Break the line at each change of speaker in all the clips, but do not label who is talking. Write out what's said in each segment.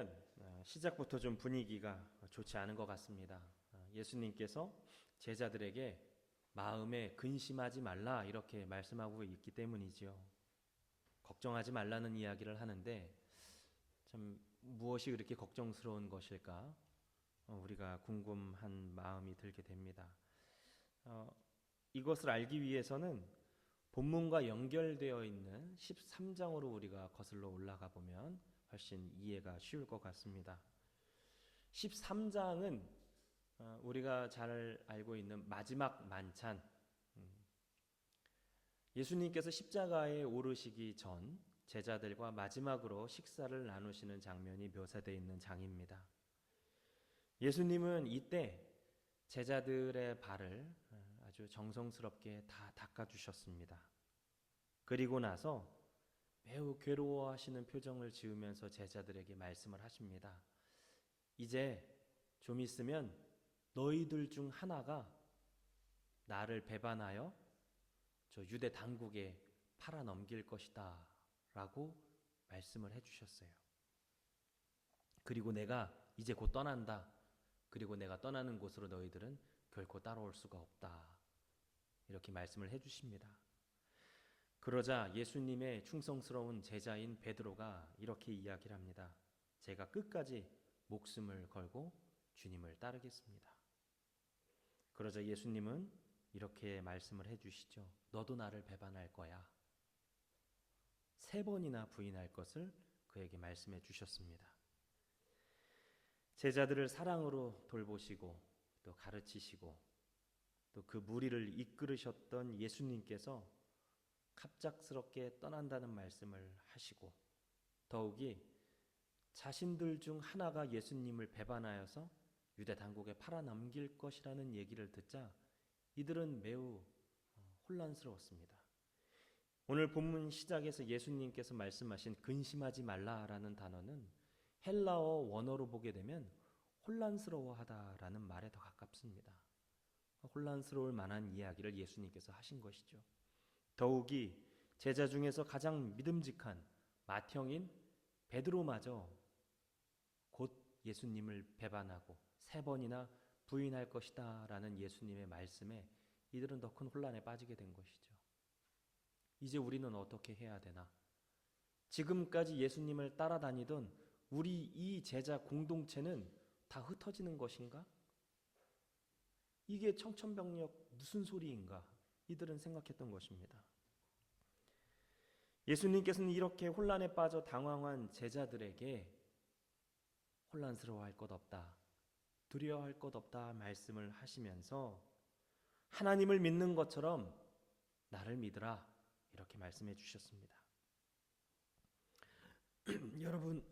보면 시작부터 좀 분위기가 좋지 않은 것 같습니다. 예수님께서 제자들에게 마음에 근심하지 말라 이렇게 말씀하고 있기 때문이지요. 걱정하지 말라는 이야기를 하는데 참 무엇이 그렇게 걱정스러운 것일까? 우리가 궁금한 마음이 들게 됩니다. 이것을 알기 위해서는 본문과 연결되어 있는 13장으로 우리가 거슬러 올라가 보면 훨씬 이해가 쉬울 것 같습니다. 13장은 우리가 잘 알고 있는 마지막 만찬, 예수님께서 십자가에 오르시기 전 제자들과 마지막으로 식사를 나누시는 장면이 묘사되어 있는 장입니다. 예수님은 이때 제자들의 발을 아주 정성스럽게 다 닦아주셨습니다. 그리고 나서 매우 괴로워하시는 표정을 지으면서 제자들에게 말씀을 하십니다. 이제 좀 있으면 너희들 중 하나가 나를 배반하여 저 유대 당국에 팔아 넘길 것이다 라고 말씀을 해주셨어요. 그리고 내가 이제 곧 떠난다. 그리고 내가 떠나는 곳으로 너희들은 결코 따라올 수가 없다. 이렇게 말씀을 해주십니다. 그러자 예수님의 충성스러운 제자인 베드로가 이렇게 이야기를 합니다. 제가 끝까지 목숨을 걸고 주님을 따르겠습니다. 그러자 예수님은 이렇게 말씀을 해주시죠. 너도 나를 배반할 거야. 3번이나 부인할 것을 그에게 말씀해 주셨습니다. 제자들을 사랑으로 돌보시고 또 가르치시고 또 그 무리를 이끌으셨던 예수님께서 갑작스럽게 떠난다는 말씀을 하시고 더욱이 자신들 중 하나가 예수님을 배반하여서 유대 당국에 팔아넘길 것이라는 얘기를 듣자 이들은 매우 혼란스러웠습니다. 오늘 본문 시작에서 예수님께서 말씀하신 근심하지 말라라는 단어는 헬라어 원어로 보게 되면 혼란스러워하다라는 말에 더 가깝습니다. 혼란스러울 만한 이야기를 예수님께서 하신 것이죠. 더욱이 제자 중에서 가장 믿음직한 맏형인 베드로마저 곧 예수님을 배반하고 3번이나 부인할 것이다 라는 예수님의 말씀에 이들은 더 큰 혼란에 빠지게 된 것이죠. 이제 우리는 어떻게 해야 되나? 지금까지 예수님을 따라다니던 우리 이 제자 공동체는 다 흩어지는 것인가? 이게 청천벽력 무슨 소리인가? 이들은 생각했던 것입니다. 예수님께서는 이렇게 혼란에 빠져 당황한 제자들에게 혼란스러워할 것 없다, 두려워할 것 없다 말씀을 하시면서 하나님을 믿는 것처럼 나를 믿으라 이렇게 말씀해 주셨습니다. 여러분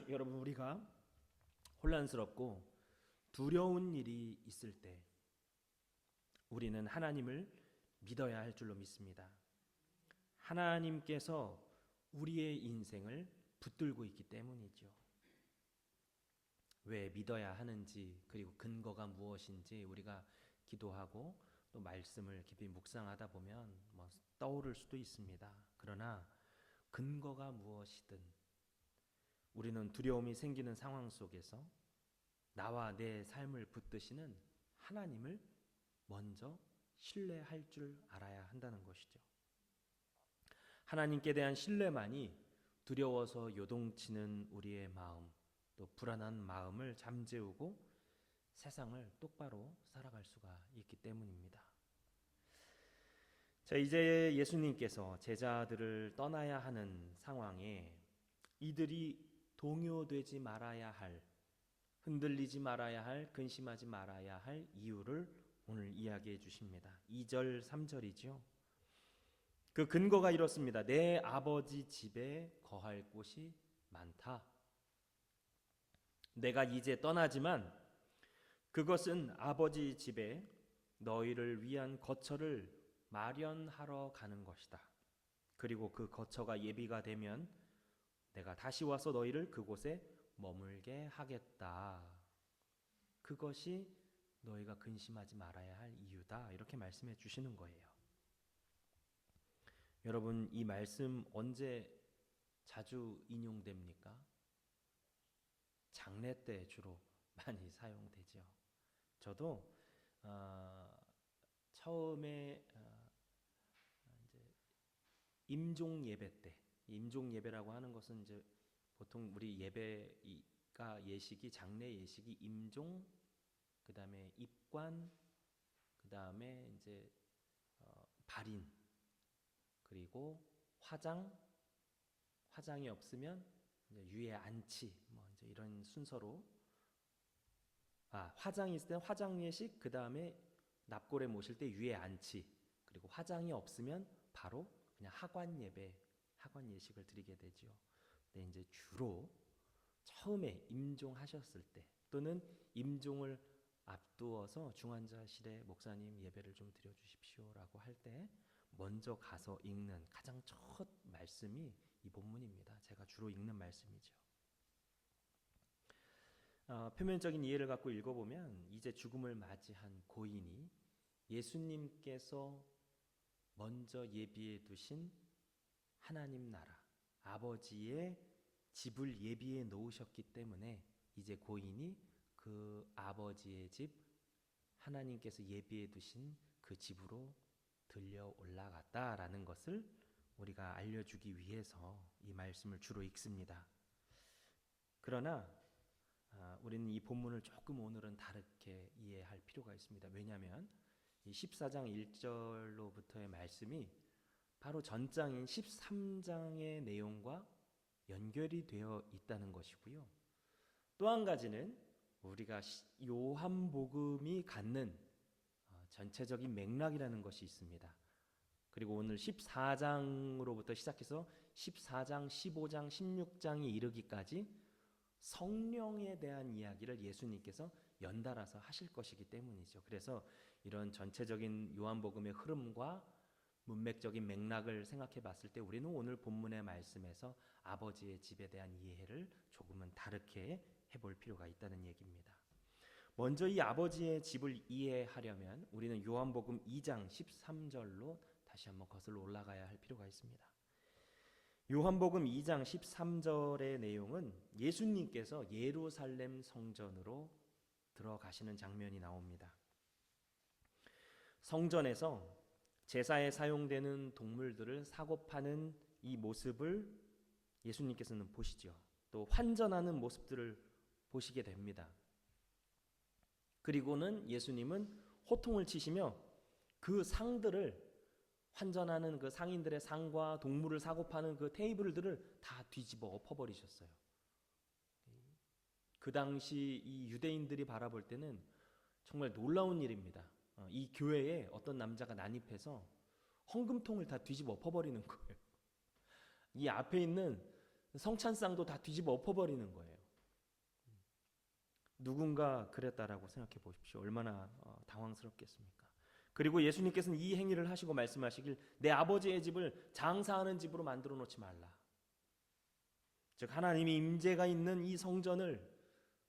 우리가 혼란스럽고 두려운 일이 있을 때 우리는 하나님을 믿어야 할 줄로 믿습니다. 하나님께서 우리의 인생을 붙들고 있기 때문이죠. 왜 믿어야 하는지 그리고 근거가 무엇인지 우리가 기도하고 또 말씀을 깊이 묵상하다 보면 떠오를 수도 있습니다. 그러나 근거가 무엇이든 우리는 두려움이 생기는 상황 속에서 나와 내 삶을 붙드시는 하나님을 먼저 신뢰할 줄 알아야 한다는 것이죠. 하나님께 대한 신뢰만이 두려워서 요동치는 우리의 마음, 또 불안한 마음을 잠재우고 세상을 똑바로 살아갈 수가 있기 때문입니다. 자, 이제 예수님께서 제자들을 떠나야 하는 상황에 이들이 동요되지 말아야 할, 흔들리지 말아야 할, 근심하지 말아야 할 이유를 오늘 이야기해 주십니다. 2절, 3절이죠. 그 근거가 이렇습니다. 내 아버지 집에 거할 곳이 많다. 내가 이제 떠나지만 그것은 아버지 집에 너희를 위한 거처를 마련하러 가는 것이다. 그리고 그 거처가 예비가 되면 내가 다시 와서 너희를 그곳에 머물게 하겠다. 그것이 너희가 근심하지 말아야 할 이유다. 이렇게 말씀해 주시는 거예요. 여러분, 이 말씀 언제 자주 인용됩니까? 장례 때 주로 많이 사용되죠. 저도 처음에 이제 임종 예배 때, 임종 예배라고 하는 것은 이제 보통 우리 예배가 예식이 장례 예식이 임종, 그다음에 입관, 그다음에 이제 발인, 그리고 화장이 없으면 이제 유해 안치, 뭐 이제 이런 순서로 화장이 있을 때 화장 예식, 그다음에 납골에 모실 때 유해 안치, 그리고 화장이 없으면 바로 그냥 하관 예배, 하관 예식을 드리게 되죠. 근데 이제 주로 처음에 임종하셨을 때 또는 임종을 앞두어서 중환자실에 목사님 예배를 좀 드려주십시오라고 할 때 먼저 가서 읽는 가장 첫 말씀이 이 본문입니다. 제가 주로 읽는 말씀이죠. 표면적인 이해를 갖고 읽어보면 이제 죽음을 맞이한 고인이 예수님께서 먼저 예비해 두신 하나님 나라, 아버지의 집을 예비해 놓으셨기 때문에 이제 고인이 그 아버지의 집, 하나님께서 예비해 두신 그 집으로 들려 올라갔다라는 것을 우리가 알려주기 위해서 이 말씀을 주로 읽습니다. 그러나 우리는 이 본문을 조금 오늘은 다르게 이해할 필요가 있습니다. 왜냐하면 이 14장 1절로부터의 말씀이 바로 전장인 13장의 내용과 연결이 되어 있다는 것이고요. 또 한 가지는 우리가 요한복음이 갖는 전체적인 맥락이라는 것이 있습니다. 그리고 오늘 14장으로부터 시작해서 14장, 15장, 16장에 이르기까지 성령에 대한 이야기를 예수님께서 연달아서 하실 것이기 때문이죠. 그래서 이런 전체적인 요한복음의 흐름과 문맥적인 맥락을 생각해 봤을 때 우리는 오늘 본문의 말씀에서 아버지의 집에 대한 이해를 조금은 다르게 해볼 필요가 있다는 얘기입니다. 먼저 이 아버지의 집을 이해하려면 우리는 요한복음 2장 13절로 다시 한번 거슬러 올라가야 할 필요가 있습니다. 요한복음 2장 13절의 내용은 예수님께서 예루살렘 성전으로 들어가시는 장면이 나옵니다. 성전에서 제사에 사용되는 동물들을 사고 파는 이 모습을 예수님께서는 보시죠. 또 환전하는 모습들을 보시게 됩니다. 그리고는 예수님은 호통을 치시며 그 상들을 환전하는 그 상인들의 상과 동물을 사고 파는 그 테이블들을 다 뒤집어 엎어버리셨어요. 그 당시 이 유대인들이 바라볼 때는 정말 놀라운 일입니다. 이 교회에 어떤 남자가 난입해서 헌금통을 다 뒤집어 엎어버리는 거예요. 이 앞에 있는 성찬상도 다 뒤집어 엎어버리는 거예요. 누군가 그랬다라고 생각해 보십시오. 얼마나 당황스럽겠습니까? 그리고 예수님께서는 이 행위를 하시고 말씀하시길 내 아버지의 집을 장사하는 집으로 만들어 놓지 말라. 즉 하나님이 임재가 있는 이 성전을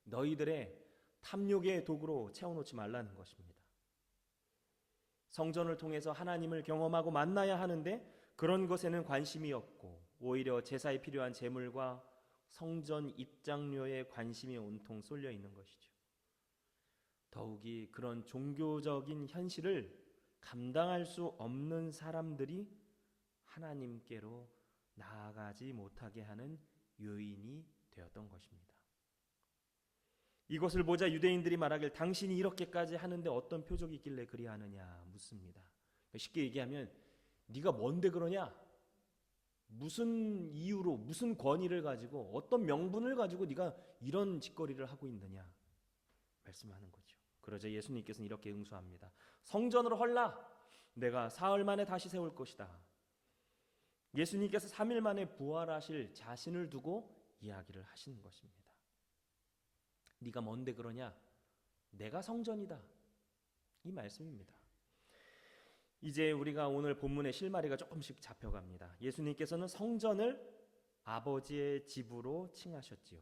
너희들의 탐욕의 도구로 채워놓지 말라는 것입니다. 성전을 통해서 하나님을 경험하고 만나야 하는데 그런 것에는 관심이 없고 오히려 제사에 필요한 제물과 성전 입장료에 관심이 온통 쏠려 있는 것이죠. 더욱이 그런 종교적인 현실을 감당할 수 없는 사람들이 하나님께로 나아가지 못하게 하는 요인이 되었던 것입니다. 이것을 보자 유대인들이 말하길 당신이 이렇게까지 하는데 어떤 표적이 있길래 그리하느냐 묻습니다. 쉽게 얘기하면 네가 뭔데 그러냐? 무슨 이유로 무슨 권위를 가지고 어떤 명분을 가지고 네가 이런 짓거리를 하고 있느냐 말씀하는 거죠. 그러자 예수님께서는 이렇게 응수합니다. 성전으로 헐라 내가 사흘 만에 다시 세울 것이다. 예수님께서 3일 만에 부활하실 자신을 두고 이야기를 하시는 것입니다. 네가 뭔데 그러냐? 내가 성전이다. 이 말씀입니다. 이제 우리가 오늘 본문의 실마리가 조금씩 잡혀갑니다. 예수님께서는 성전을 아버지의 집으로 칭하셨지요.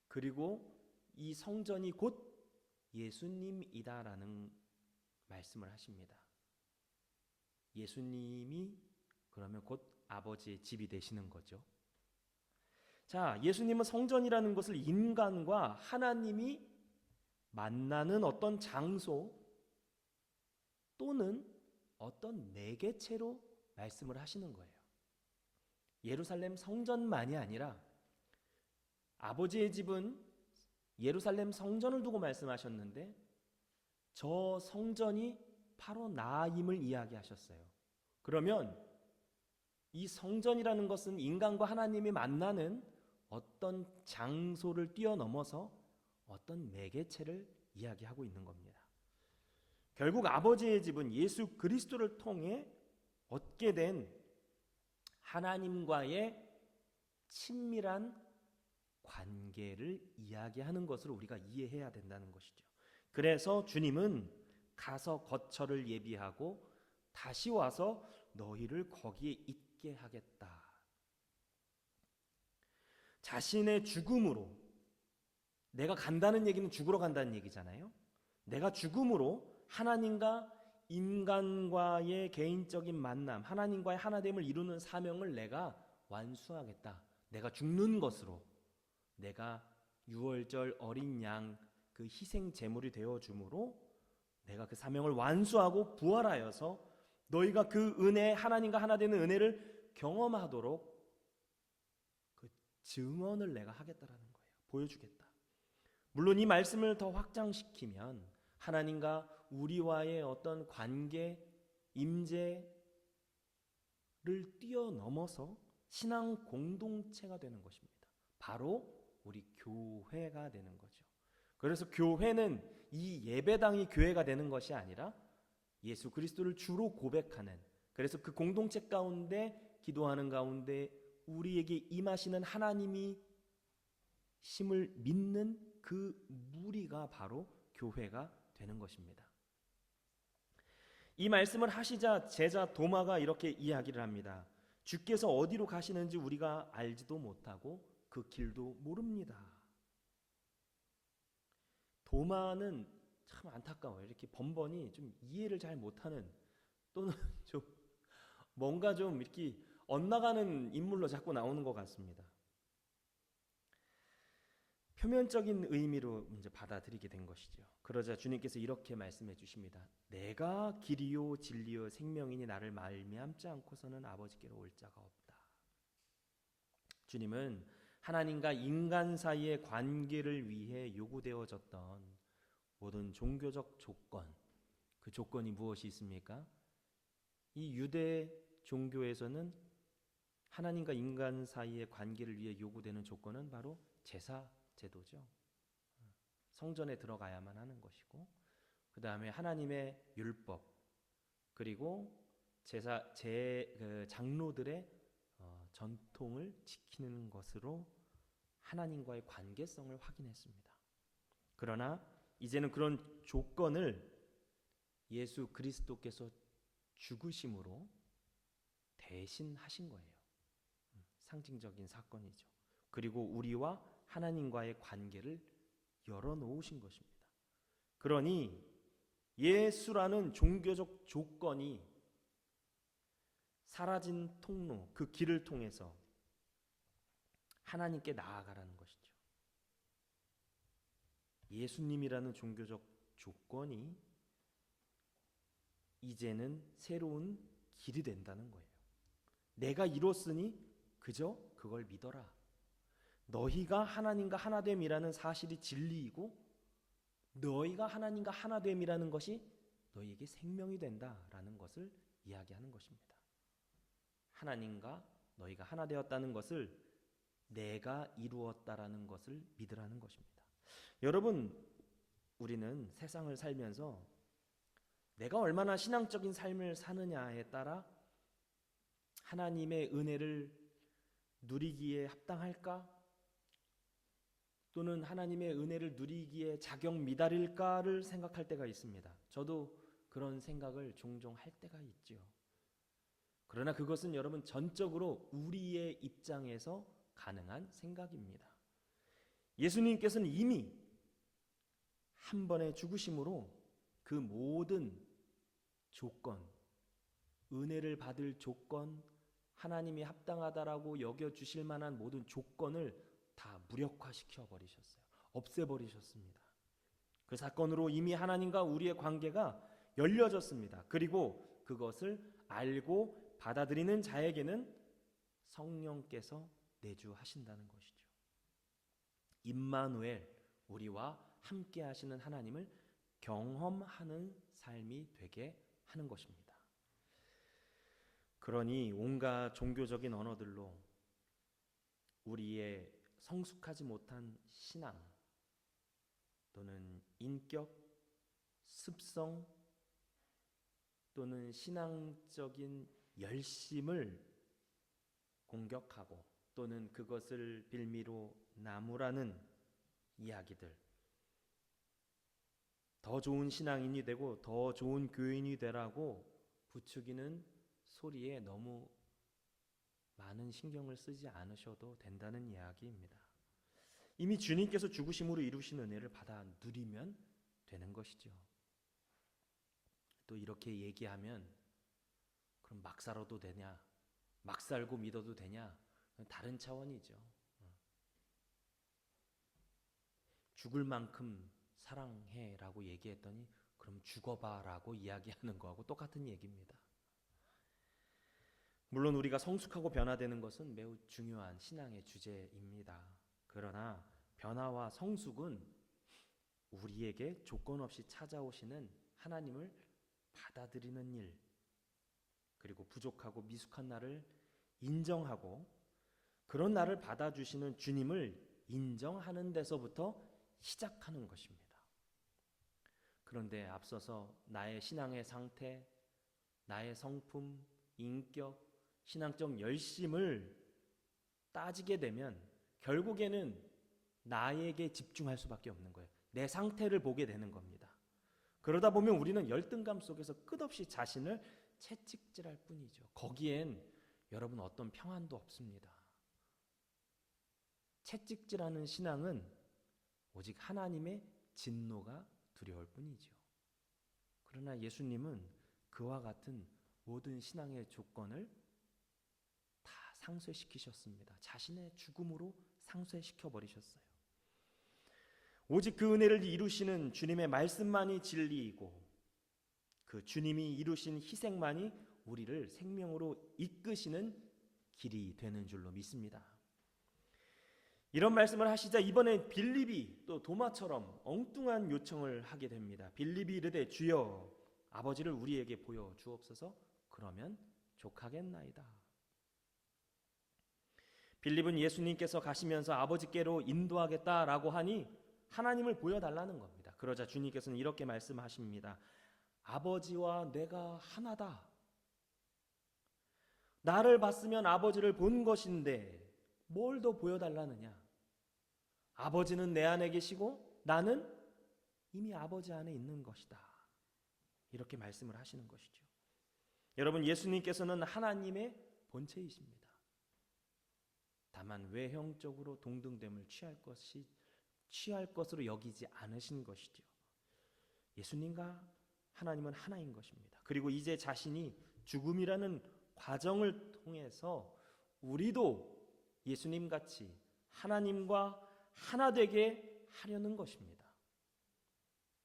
그리고 이 성전이 곧 예수님이다라는 말씀을 하십니다. 예수님이 그러면 곧 아버지의 집이 되시는 거죠. 자, 예수님은 성전이라는 것을 인간과 하나님이 만나는 어떤 장소 또는 어떤 매개체로 말씀을 하시는 거예요. 예루살렘 성전만이 아니라 아버지의 집은 예루살렘 성전을 두고 말씀하셨는데 저 성전이 바로 나임을 이야기하셨어요. 그러면 이 성전이라는 것은 인간과 하나님이 만나는 어떤 장소를 뛰어넘어서 어떤 매개체를 이야기하고 있는 겁니다. 결국 아버지의 집은 예수 그리스도를 통해 얻게 된 하나님과의 친밀한 관계를 이야기하는 것을 우리가 이해해야 된다는 것이죠. 그래서 주님은 가서 거처를 예비하고 다시 와서 너희를 거기에 있게 하겠다. 자신의 죽음으로, 내가 간다는 얘기는 죽으러 간다는 얘기잖아요. 내가 죽음으로 하나님과 인간과의 개인적인 만남, 하나님과의 하나됨을 이루는 사명을 내가 완수하겠다. 내가 죽는 것으로, 내가 유월절 어린 양 그 희생 제물이 되어 주므로 내가 그 사명을 완수하고 부활하여서 너희가 그 은혜, 하나님과 하나 되는 은혜를 경험하도록 그 증언을 내가 하겠다라는 거예요. 보여주겠다. 물론 이 말씀을 더 확장시키면 하나님과 우리와의 어떤 관계, 임재를 뛰어넘어서 신앙 공동체가 되는 것입니다. 바로 우리 교회가 되는 거죠. 그래서 교회는 이 예배당이 교회가 되는 것이 아니라 예수 그리스도를 주로 고백하는, 그래서 그 공동체 가운데 기도하는 가운데 우리에게 임하시는 하나님이 심을 믿는 그 무리가 바로 교회가 되는 것입니다. 이 말씀을 하시자 제자 도마가 이렇게 이야기를 합니다. 주께서 어디로 가시는지 우리가 알지도 못하고 그 길도 모릅니다. 도마는 참 안타까워요. 이렇게 번번이 좀 이해를 잘 못하는, 또는 좀 뭔가 좀 이렇게 엇나가는 인물로 자꾸 나오는 것 같습니다. 표면적인 의미로 이제 받아들이게 된 것이죠. 그러자 주님께서 이렇게 말씀해 주십니다. 내가 길이요 진리요 생명이니 나를 말미암지 않고서는 아버지께로 올 자가 없다. 주님은 하나님과 인간 사이의 관계를 위해 요구되어졌던 모든 종교적 조건, 그 조건이 무엇이 있습니까? 이 유대 종교에서는 하나님과 인간 사이의 관계를 위해 요구되는 조건은 바로 제사 제도죠. 성전에 들어가야만 하는 것이고, 그 다음에 하나님의 율법, 그리고 장로들의 전통을 지키는 것으로 하나님과의 관계성을 확인했습니다. 그러나 이제는 그런 조건을 예수 그리스도께서 죽으심으로 대신하신 거예요. 상징적인 사건이죠. 그리고 우리와 하나님과의 관계를 열어놓으신 것입니다. 그러니 예수라는 종교적 조건이 사라진 통로, 그 길을 통해서 하나님께 나아가라는 것이죠. 예수님이라는 종교적 조건이 이제는 새로운 길이 된다는 거예요. 내가 이뤘으니 그저 그걸 믿어라. 너희가 하나님과 하나됨이라는 사실이 진리이고 너희가 하나님과 하나됨이라는 것이 너희에게 생명이 된다라는 것을 이야기하는 것입니다. 하나님과 너희가 하나 되었다는 것을 내가 이루었다라는 것을 믿으라는 것입니다. 여러분, 우리는 세상을 살면서 내가 얼마나 신앙적인 삶을 사느냐에 따라 하나님의 은혜를 누리기에 합당할까? 또는 하나님의 은혜를 누리기에 자격미달일까를 생각할 때가 있습니다. 저도 그런 생각을 종종 할 때가 있죠. 그러나 그것은 여러분 전적으로 우리의 입장에서 가능한 생각입니다. 예수님께서는 이미 한 번의 죽으심으로 그 모든 조건, 은혜를 받을 조건, 하나님이 합당하다라고 여겨주실 만한 모든 조건을 다 무력화시켜 버리셨어요. 없애버리셨습니다. 그 사건으로 이미 하나님과 우리의 관계가 열려졌습니다. 그리고 그것을 알고 받아들이는 자에게는 성령께서 내주하신다는 것이죠. 임마누엘, 우리와 함께 하시는 하나님을 경험하는 삶이 되게 하는 것입니다. 그러니 온갖 종교적인 언어들로 우리의 성숙하지 못한 신앙 또는 인격, 습성 또는 신앙적인 열심을 공격하고 또는 그것을 빌미로 나무라는 이야기들, 더 좋은 신앙인이 되고 더 좋은 교인이 되라고 부추기는 소리에 너무 많은 신경을 쓰지 않으셔도 된다는 이야기입니다. 이미 주님께서 죽으심으로 이루신 은혜를 받아 누리면 되는 것이죠. 또 이렇게 얘기하면 그럼 막 살아도 되냐? 막 살고 믿어도 되냐? 다른 차원이죠. 죽을 만큼 사랑해라고 얘기했더니 그럼 죽어봐라고 이야기하는 거하고 똑같은 얘기입니다. 물론 우리가 성숙하고 변화되는 것은 매우 중요한 신앙의 주제입니다. 그러나 변화와 성숙은 우리에게 조건 없이 찾아오시는 하나님을 받아들이는 일, 그리고 부족하고 미숙한 나를 인정하고 그런 나를 받아주시는 주님을 인정하는 데서부터 시작하는 것입니다. 그런데 앞서서 나의 신앙의 상태, 나의 성품, 인격, 신앙적 열심을 따지게 되면 결국에는 나에게 집중할 수밖에 없는 거예요. 내 상태를 보게 되는 겁니다. 그러다 보면 우리는 열등감 속에서 끝없이 자신을 채찍질할 뿐이죠. 거기엔 여러분 어떤 평안도 없습니다. 채찍질하는 신앙은 오직 하나님의 진노가 두려울 뿐이죠. 그러나 예수님은 그와 같은 모든 신앙의 조건을 다 상쇄시키셨습니다. 자신의 죽음으로 상쇄시켜 버리셨어요. 오직 그 은혜를 이루시는 주님의 말씀만이 진리이고 그 주님이 이루신 희생만이 우리를 생명으로 이끄시는 길이 되는 줄로 믿습니다. 이런 말씀을 하시자 이번에 빌립이 또 도마처럼 엉뚱한 요청을 하게 됩니다. 빌립이 이르되 주여 아버지를 우리에게 보여 주옵소서. 그러면 족하겠나이다. 빌립은 예수님께서 가시면서 아버지께로 인도하겠다라고 하니 하나님을 보여달라는 겁니다. 그러자 주님께서는 이렇게 말씀하십니다. 아버지와 내가 하나다. 나를 봤으면 아버지를 본 것인데 뭘 더 보여달라느냐. 아버지는 내 안에 계시고 나는 이미 아버지 안에 있는 것이다. 이렇게 말씀을 하시는 것이죠. 여러분, 예수님께서는 하나님의 본체이십니다. 다만 외형적으로 동등됨을 취할 것으로 여기지 않으신 것이죠. 예수님과 하나님은 하나인 것입니다. 그리고 이제 자신이 죽음이라는 과정을 통해서 우리도 예수님같이 하나님과 하나 되게 하려는 것입니다.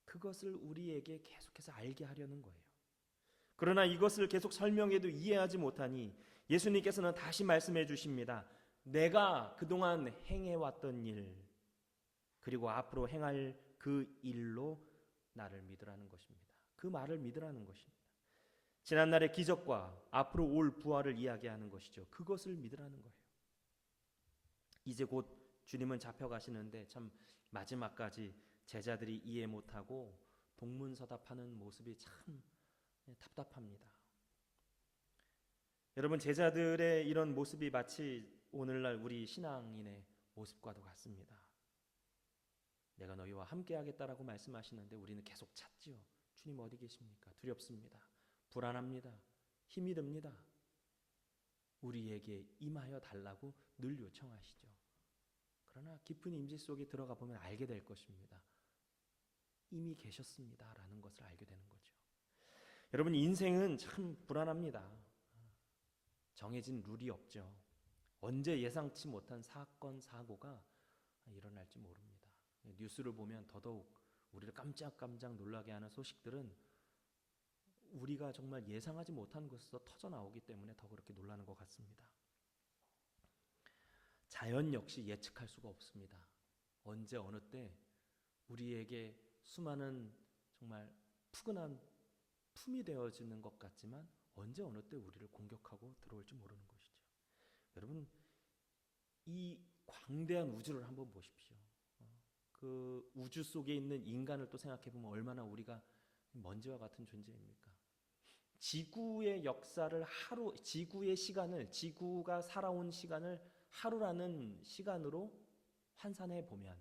그것을 우리에게 계속해서 알게 하려는 거예요. 그러나 이것을 계속 설명해도 이해하지 못하니 예수님께서는 다시 말씀해 주십니다. 내가 그동안 행해왔던 일 그리고 앞으로 행할 그 일로 나를 믿으라는 것입니다. 그 말을 믿으라는 것입니다. 지난날의 기적과 앞으로 올 부활을 이야기하는 것이죠. 그것을 믿으라는 거예요. 이제 곧 주님은 잡혀가시는데 참 마지막까지 제자들이 이해 못하고 동문서답하는 모습이 참 답답합니다. 여러분, 제자들의 이런 모습이 마치 오늘날 우리 신앙인의 모습과도 같습니다. 내가 너희와 함께 하겠다라고 말씀하시는데 우리는 계속 찾지요. 주님 어디 계십니까? 두렵습니다. 불안합니다. 힘이 듭니다. 우리에게 임하여 달라고 늘 요청하시죠. 그러나 깊은 임재 속에 들어가 보면 알게 될 것입니다. 이미 계셨습니다라는 것을 알게 되는 거죠. 여러분, 인생은 참 불안합니다. 정해진 룰이 없죠. 언제 예상치 못한 사건, 사고가 일어날지 모릅니다. 뉴스를 보면 더더욱 우리를 깜짝깜짝 놀라게 하는 소식들은 우리가 정말 예상하지 못한 곳에서 터져 나오기 때문에 더 그렇게 놀라는 것 같습니다. 자연 역시 예측할 수가 없습니다. 언제 어느 때 우리에게 수많은 정말 푸근한 품이 되어지는 것 같지만 언제 어느 때 우리를 공격하고 들어올지 모르는 것이죠. 여러분, 이 광대한 우주를 한번 보십시오. 그 우주 속에 있는 인간을 또 생각해 보면 얼마나 우리가 먼지와 같은 존재입니까? 지구의 역사를 지구의 시간을, 지구가 살아온 시간을 하루라는 시간으로 환산해 보면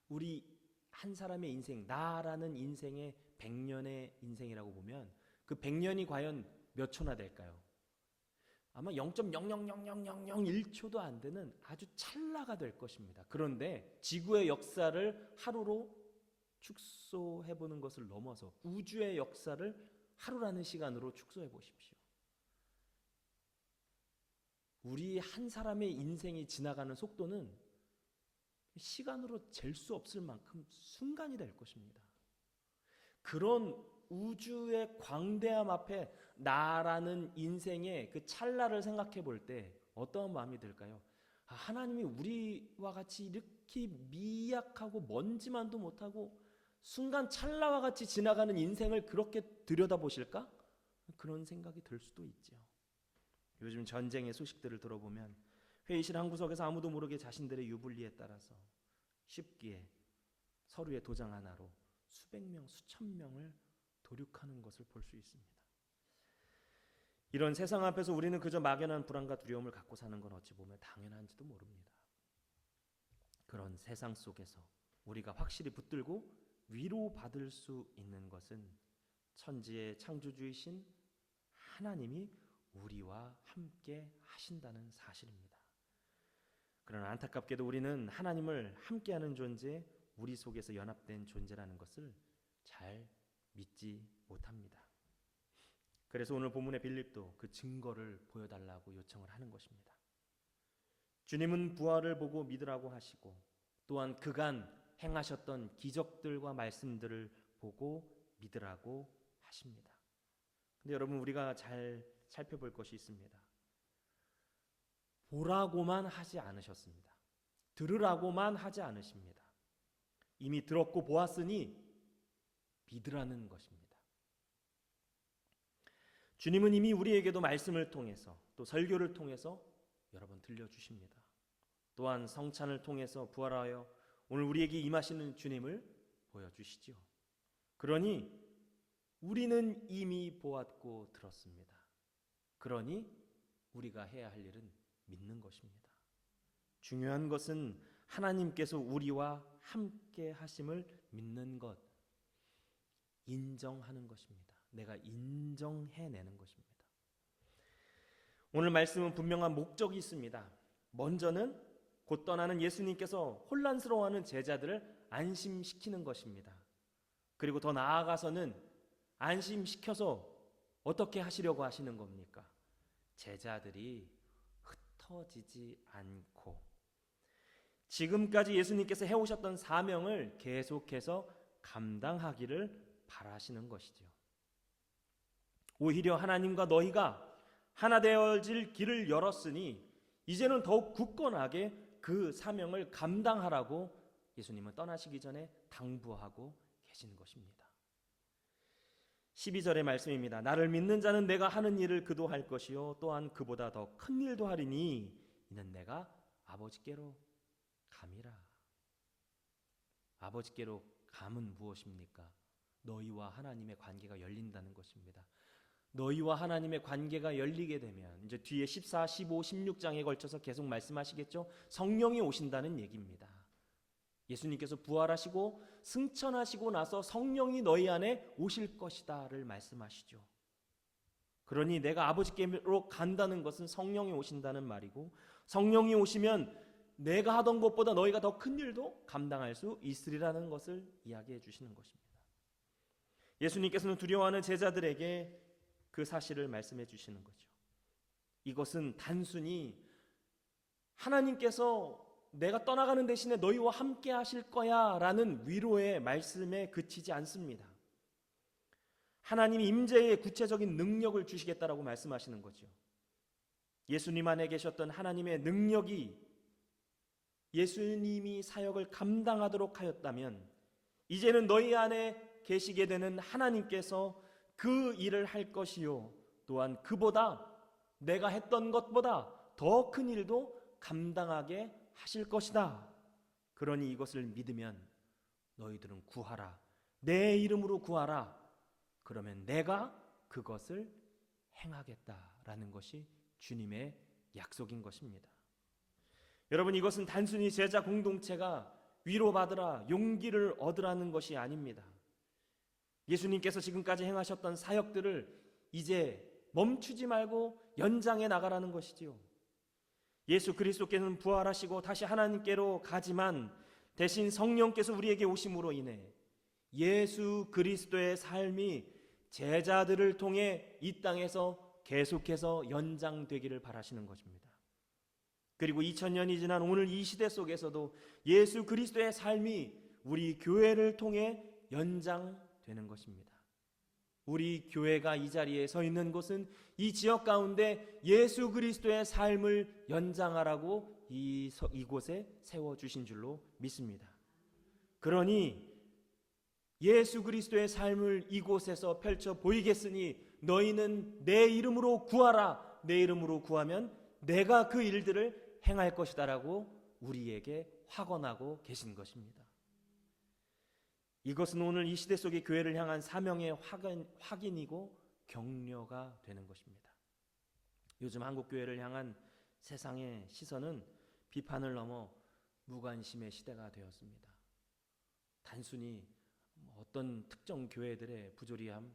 우리 한 사람의 인생, 나라는 인생의 100년의 인생이라고 보면 그 100년이 과연 몇 초나 될까요? 아마 0.0000001초도 안 되는 아주 찰나가 될 것입니다. 그런데 지구의 역사를 하루로 축소해 보는 것을 넘어서 우주의 역사를 하루라는 시간으로 축소해 보십시오. 우리 한 사람의 인생이 지나가는 속도는 시간으로 잴 수 없을 만큼 순간이 될 것입니다. 그런 우주의 광대함 앞에 나라는 인생의 그 찰나를 생각해 볼 때 어떤 마음이 들까요? 하나님이 우리와 같이 이렇게 미약하고 먼지만도 못하고 순간 찰나와 같이 지나가는 인생을 그렇게 들여다보실까? 그런 생각이 들 수도 있죠. 요즘 전쟁의 소식들을 들어보면 회의실 한 구석에서 아무도 모르게 자신들의 유불리에 따라서 쉽게 서류의 도장 하나로 수백 명, 수천 명을 도륙하는 것을 볼 수 있습니다. 이런 세상 앞에서 우리는 그저 막연한 불안과 두려움을 갖고 사는 건 어찌 보면 당연한지도 모릅니다. 그런 세상 속에서 우리가 확실히 붙들고 위로받을 수 있는 것은 천지의 창조주이신 하나님이 우리와 함께 하신다는 사실입니다. 그러나 안타깝게도 우리는 하나님을 함께하는 존재, 우리 속에서 연합된 존재라는 것을 잘 믿지 못합니다. 그래서 오늘 본문의 빌립도 그 증거를 보여달라고 요청을 하는 것입니다. 주님은 부활을 보고 믿으라고 하시고 또한 그간 행하셨던 기적들과 말씀들을 보고 믿으라고 하십니다. 근데 여러분, 우리가 잘 살펴볼 것이 있습니다. 보라고만 하지 않으셨습니다. 들으라고만 하지 않으십니다. 이미 들었고 보았으니 믿으라는 것입니다. 주님은 이미 우리에게도 말씀을 통해서 또 설교를 통해서 여러 번 들려주십니다. 또한 성찬을 통해서 부활하여 오늘 우리에게 임하시는 주님을 보여주시죠. 그러니 우리는 이미 보았고 들었습니다. 그러니 우리가 해야 할 일은 믿는 것입니다. 중요한 것은 하나님께서 우리와 함께 하심을 믿는 것, 인정하는 것입니다. 내가 인정해내는 것입니다. 오늘 말씀은 분명한 목적이 있습니다. 먼저는 곧 떠나는 예수님께서 혼란스러워하는 제자들을 안심시키는 것입니다. 그리고 더 나아가서는 안심시켜서 어떻게 하시려고 하시는 겁니까? 제자들이 흩어지지 않고 지금까지 예수님께서 해오셨던 사명을 계속해서 감당하기를 바라시는 것이죠. 오히려 하나님과 너희가 하나 되어질 길을 열었으니 이제는 더욱 굳건하게 그 사명을 감당하라고 예수님은 떠나시기 전에 당부하고 계신 것입니다. 12절의 말씀입니다. 나를 믿는 자는 내가 하는 일을 그도 할 것이요 또한 그보다 더 큰 일도 하리니 이는 내가 아버지께로 감이라. 아버지께로 감은 무엇입니까? 너희와 하나님의 관계가 열린다는 것입니다. 너희와 하나님의 관계가 열리게 되면 이제 뒤에 14, 15, 16장에 걸쳐서 계속 말씀하시겠죠. 성령이 오신다는 얘기입니다. 예수님께서 부활하시고 승천하시고 나서 성령이 너희 안에 오실 것이다를 말씀하시죠. 그러니 내가 아버지께로 간다는 것은 성령이 오신다는 말이고 성령이 오시면 내가 하던 것보다 너희가 더 큰 일도 감당할 수 있으리라는 것을 이야기해 주시는 것입니다. 예수님께서는 두려워하는 제자들에게 그 사실을 말씀해 주시는 거죠. 이것은 단순히 하나님께서 내가 떠나가는 대신에 너희와 함께 하실 거야 라는 위로의 말씀에 그치지 않습니다. 하나님이 임재의 구체적인 능력을 주시겠다라고 말씀하시는 거죠. 예수님 안에 계셨던 하나님의 능력이 예수님이 사역을 감당하도록 하였다면 이제는 너희 안에 계시게 되는 하나님께서 그 일을 할 것이요 또한 그보다 내가 했던 것보다 더 큰 일도 감당하게 하실 것이다. 그러니 이것을 믿으면 너희들은 구하라. 내 이름으로 구하라. 그러면 내가 그것을 행하겠다라는 것이 주님의 약속인 것입니다. 여러분, 이것은 단순히 제자 공동체가 위로받으라, 용기를 얻으라는 것이 아닙니다. 예수님께서 지금까지 행하셨던 사역들을 이제 멈추지 말고 연장해 나가라는 것이지요. 예수 그리스도께서는 부활하시고 다시 하나님께로 가지만 대신 성령께서 우리에게 오심으로 인해 예수 그리스도의 삶이 제자들을 통해 이 땅에서 계속해서 연장되기를 바라시는 것입니다. 그리고 2000년이 지난 오늘 이 시대 속에서도 예수 그리스도의 삶이 우리 교회를 통해 연장되는 것입니다. 우리 교회가 이 자리에 서 있는 곳은 이 지역 가운데 예수 그리스도의 삶을 연장하라고 이곳에 세워주신 줄로 믿습니다. 그러니 예수 그리스도의 삶을 이곳에서 펼쳐 보이겠으니 너희는 내 이름으로 구하라. 내 이름으로 구하면 내가 그 일들을 행할 것이다 라고 우리에게 확언하고 계신 것입니다. 이것은 오늘 이 시대 속의 교회를 향한 사명의 확인이고 격려가 되는 것입니다. 요즘 한국교회를 향한 세상의 시선은 비판을 넘어 무관심의 시대가 되었습니다. 단순히 어떤 특정 교회들의 부조리함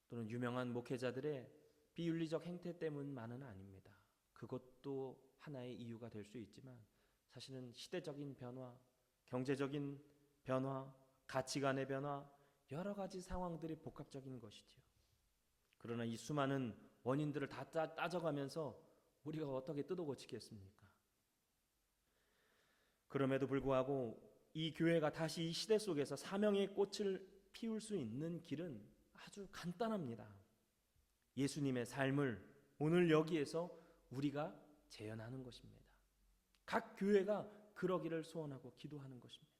또는 유명한 목회자들의 비윤리적 행태 때문만은 아닙니다. 그것도 하나의 이유가 될 수 있지만 사실은 시대적인 변화, 경제적인 변화, 가치관의 변화, 여러 가지 상황들이 복합적인 것이지요. 그러나 이 수많은 원인들을 다 따져가면서 우리가 어떻게 뜯어고치겠습니까? 그럼에도 불구하고 이 교회가 다시 이 시대 속에서 사명의 꽃을 피울 수 있는 길은 아주 간단합니다. 예수님의 삶을 오늘 여기에서 우리가 재현하는 것입니다. 각 교회가 그러기를 소원하고 기도하는 것입니다.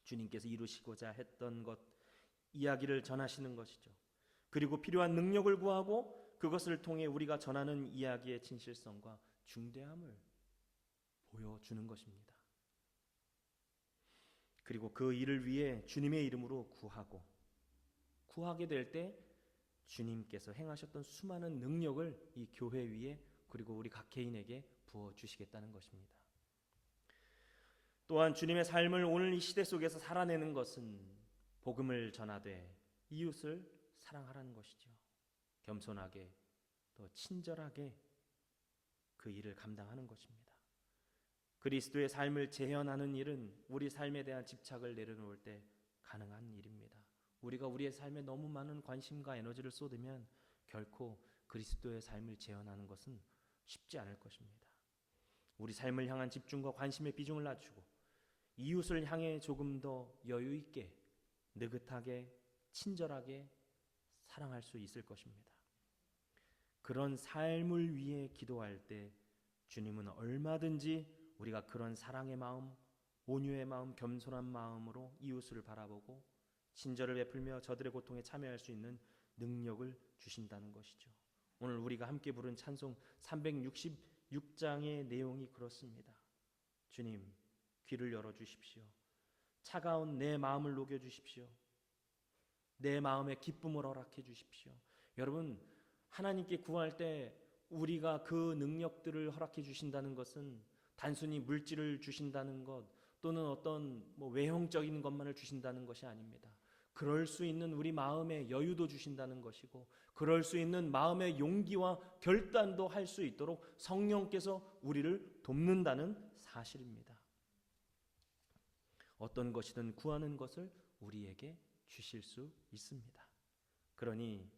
주님께서 이루시고자 했던 것 이야기를 전하시는 것이죠. 그리고 필요한 능력을 구하고 그것을 통해 우리가 전하는 이야기의 진실성과 중대함을 보여주는 것입니다. 그리고 그 일을 위해 주님의 이름으로 구하게 될 때 주님께서 행하셨던 수많은 능력을 이 교회 위에 그리고 우리 각 개인에게 부어주시겠다는 것입니다. 또한 주님의 삶을 오늘 이 시대 속에서 살아내는 것은 복음을 전하되 이웃을 사랑하라는 것이죠. 겸손하게 또 친절하게 그 일을 감당하는 것입니다. 그리스도의 삶을 재현하는 일은 우리 삶에 대한 집착을 내려놓을 때 가능한 일입니다. 우리가 우리의 삶에 너무 많은 관심과 에너지를 쏟으면 결코 그리스도의 삶을 재현하는 것은 쉽지 않을 것입니다. 우리 삶을 향한 집중과 관심의 비중을 낮추고 이웃을 향해 조금 더 여유 있게, 느긋하게, 친절하게 사랑할 수 있을 것입니다. 그런 삶을 위해 기도할 때 주님은 얼마든지 우리가 그런 사랑의 마음, 온유의 마음, 겸손한 마음으로 이웃을 바라보고 친절을 베풀며 저들의 고통에 참여할 수 있는 능력을 주신다는 것이죠. 오늘 우리가 함께 부른 찬송 366장의 내용이 그렇습니다. 주님, 귀를 열어주십시오. 차가운 내 마음을 녹여주십시오. 내 마음에 기쁨을 허락해 주십시오. 여러분, 하나님께 구할 때 우리가 그 능력들을 허락해 주신다는 것은 단순히 물질을 주신다는 것 또는 어떤 외형적인 것만을 주신다는 것이 아닙니다. 그럴 수 있는 우리 마음의 여유도 주신다는 것이고 그럴 수 있는 마음의 용기와 결단도 할 수 있도록 성령께서 우리를 돕는다는 사실입니다. 어떤 것이든 구하는 것을 우리에게 주실 수 있습니다. 그러니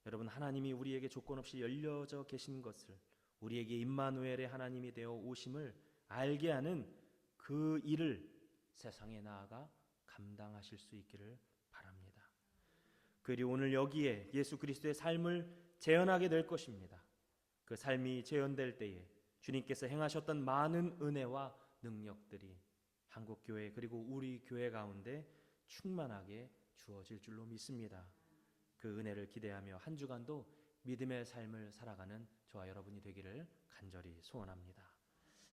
여러분, 하나님이 우리에게 조건 없이 열려져 계신 것을, 우리에게 임마누엘의 하나님이 되어 오심을 알게 하는 그 일을 세상에 나아가 감당하실 수 있기를 바랍니다. 그리고 오늘 여기에 예수 그리스도의 삶을 재현하게 될 것입니다. 그 삶이 재현될 때에 주님께서 행하셨던 많은 은혜와 능력들이 한국교회 그리고 우리 교회 가운데 충만하게 주어질 줄로 믿습니다. 그 은혜를 기대하며 한 주간도 믿음의 삶을 살아가는 저와 여러분이 되기를 간절히 소원합니다.